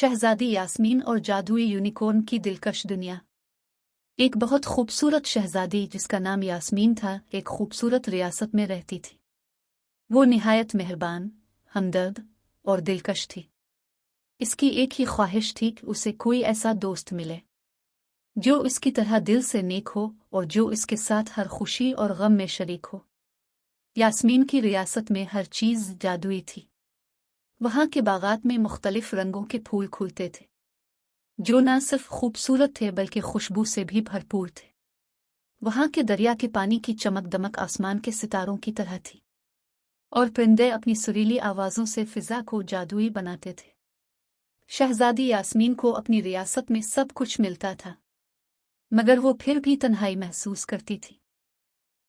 शहजादी यास्मीन और जादुई यूनिकॉर्न की दिलकश दुनिया। एक बहुत खूबसूरत शहजादी जिसका नाम यास्मीन था एक खूबसूरत रियासत में रहती थी। वो निहायत मेहरबान, हमदर्द और दिलकश थी। इसकी एक ही ख्वाहिश थी कि उसे कोई ऐसा दोस्त मिले जो इसकी तरह दिल से नेक हो और जो इसके साथ हर खुशी और गम में शरीक हो। यास्मीन की रियासत में हर चीज़ जादुई थी। वहाँ के बागात में मुख्तलिफ रंगों के फूल खिलते थे जो न सिर्फ खूबसूरत थे बल्कि खुशबू से भी भरपूर थे। वहाँ के दरिया के पानी की चमक दमक आसमान के सितारों की तरह थी और परिंदे अपनी सुरीली आवाज़ों से फिजा को जादुई बनाते थे। शहजादी यास्मीन को अपनी रियासत में सब कुछ मिलता था मगर वो फिर भी तन्हाई महसूस करती थी।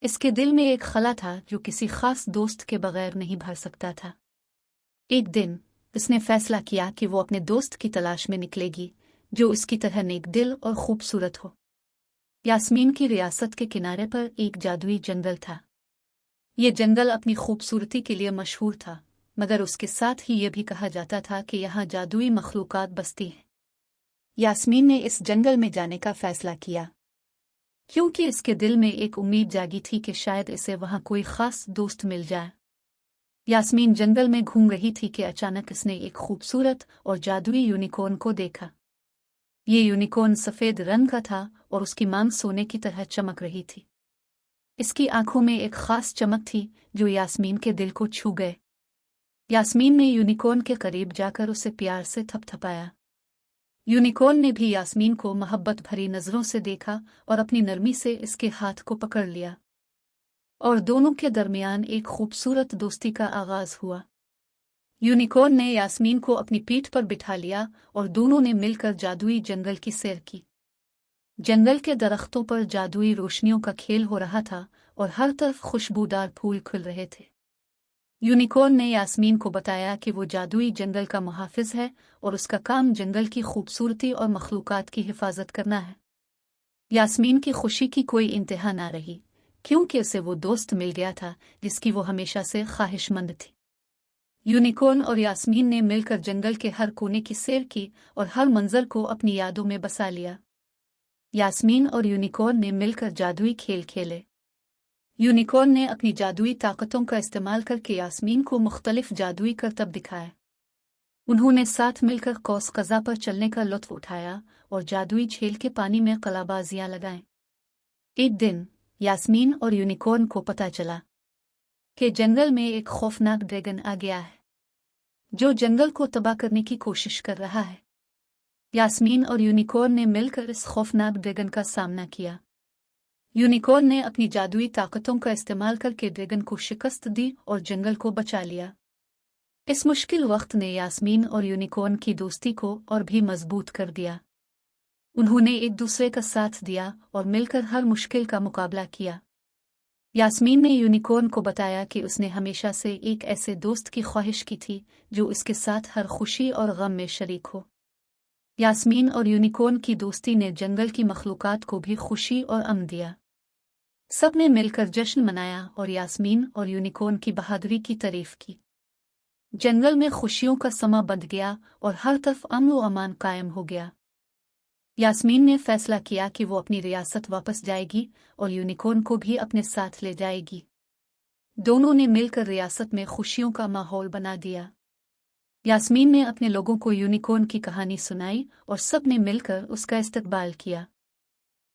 इसके दिल में एक खला था जो किसी खास दोस्त के बगैर नहीं भर सकता था। एक दिन उसने फैसला किया कि वो अपने दोस्त की तलाश में निकलेगी जो उसकी तरह नेक दिल और खूबसूरत हो। यास्मीन की रियासत के किनारे पर एक जादुई जंगल था। ये जंगल अपनी खूबसूरती के लिए मशहूर था मगर उसके साथ ही ये भी कहा जाता था कि यहाँ जादुई मखलूकात बसती हैं। यास्मीन ने इस जंगल में जाने का फैसला किया क्योंकि इसके दिल में एक उम्मीद जागी थी कि शायद इसे वहाँ कोई खास दोस्त मिल जाए। यास्मीन जंगल में घूम रही थी कि अचानक इसने एक खूबसूरत और जादुई यूनिकॉर्न को देखा। ये यूनिकॉर्न सफ़ेद रंग का था और उसकी मांग सोने की तरह चमक रही थी। इसकी आंखों में एक खास चमक थी जो यास्मीन के दिल को छू गए। यास्मीन ने यूनिकॉर्न के करीब जाकर उसे प्यार से थपथपाया। यूनिकॉर्न ने भी यास्मीन को मोहब्बत भरी नज़रों से देखा और अपनी नरमी से इसके हाथ को पकड़ लिया और दोनों के दरमियान एक खूबसूरत दोस्ती का आगाज हुआ। यूनिकॉर्न ने यास्मीन को अपनी पीठ पर बिठा लिया और दोनों ने मिलकर जादुई जंगल की सैर की। जंगल के दरख्तों पर जादुई रोशनियों का खेल हो रहा था और हर तरफ खुशबूदार फूल खिल रहे थे। यूनिकॉर्न ने यास्मीन को बताया कि वो जादुई जंगल का मुहाफिज है और उसका काम जंगल की खूबसूरती और मखलूकात की हिफाजत करना है। यास्मीन की खुशी की कोई इंतहा ना रही क्योंकि उसे वो दोस्त मिल गया था जिसकी वो हमेशा से ख्वाहिशमंद थी। यूनिकॉर्न और यास्मीन ने मिलकर जंगल के हर कोने की सैर की और हर मंजर को अपनी यादों में बसा लिया। यास्मीन और यूनिकॉर्न ने मिलकर जादुई खेल खेले। यूनिकॉर्न ने अपनी जादुई ताकतों का इस्तेमाल करके यास्मीन को मुख्तलिफ जादुई करतब दिखाए। उन्होंने साथ मिलकर कौस कज़ा पर चलने का लुत्फ उठाया और जादुई झील के पानी में कलाबाजियां लगाएं। एक दिन यास्मीन और यूनिकॉर्न को पता चला कि जंगल में एक खौफनाक ड्रैगन आ गया है जो जंगल को तबाह करने की कोशिश कर रहा है। यास्मीन और यूनिकॉर्न ने मिलकर इस खौफनाक ड्रैगन का सामना किया। यूनिकॉर्न ने अपनी जादुई ताकतों का इस्तेमाल करके ड्रैगन को शिकस्त दी और जंगल को बचा लिया। इस मुश्किल वक्त ने यास्मीन और यूनिकॉर्न की दोस्ती को और भी मजबूत कर दिया। उन्होंने एक दूसरे का साथ दिया और मिलकर हर मुश्किल का मुकाबला किया। यास्मीन ने यूनिकॉर्न को बताया कि उसने हमेशा से एक ऐसे दोस्त की ख्वाहिश की थी जो उसके साथ हर खुशी और गम में शरीक हो। यास्मीन और यूनिकॉर्न की दोस्ती ने जंगल की मखलूकात को भी खुशी और अमन दिया। सब ने मिलकर जश्न मनाया और यास्मीन और यूनिकॉर्न की बहादुरी की तारीफ की। जंगल में खुशियों का समा बंध गया और हर तरफ अमन व अमान कायम हो गया। यास्मीन ने फैसला किया कि वो अपनी रियासत वापस जाएगी और यूनिकॉर्न को भी अपने साथ ले जाएगी। दोनों ने मिलकर रियासत में खुशियों का माहौल बना दिया। यास्मीन ने अपने लोगों को यूनिकॉर्न की कहानी सुनाई और सब ने मिलकर उसका इस्तकबाल किया।